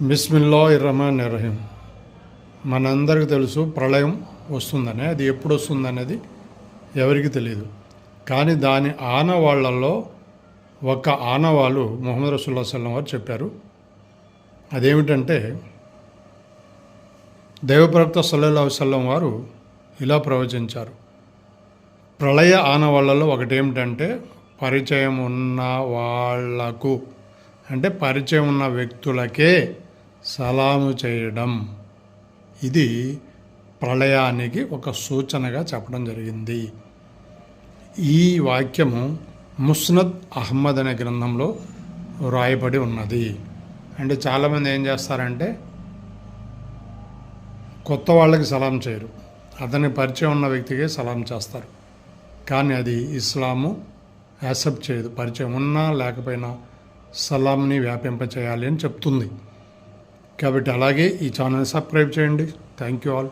బిస్మిల్లాహిర్రహమానిర్రహీం. మనందరికీ తెలుసు ప్రళయం వస్తుందని. అది ఎప్పుడు వస్తుందనేది ఎవరికి తెలియదు. కానీ దాని ఆనవాళ్లలో ఒక ఆనవాళ్ళు ముహమ్మద్ రసూలుల్లాహి సల్లల్లాహు అలైహి వసల్లం వారు చెప్పారు. అదేమిటంటే దైవప్రవక్త సల్లల్లాహు అలైహి వసల్లం వారు ఇలా ప్రవచించారు. ప్రళయ ఆనవాళ్లలో ఒకటేమిటంటే పరిచయం ఉన్న వాళ్లకు, అంటే పరిచయం ఉన్న వ్యక్తులకే సలాము చేయడం. ఇది ప్రళయానికి ఒక సూచనగా చెప్పడం జరిగింది. ఈ వాక్యము ముస్నద్ అహ్మద్ అనే గ్రంథంలో వ్రాయబడి ఉన్నది. అంటే చాలామంది ఏం చేస్తారంటే కొత్త వాళ్ళకి సలాం చేయరు, అతని పరిచయం ఉన్న వ్యక్తికే సలాం చేస్తారు. కానీ అది ఇస్లాము యాక్సెప్ట్ చేయదు. పరిచయం ఉన్నా లేకపోయినా సలాంని వ్యాపింపచేయాలి అని చెప్తుంది. కాబట్టి అలాగే ఈ ఛానల్ సబ్స్క్రైబ్ చేయండి. Thank you all.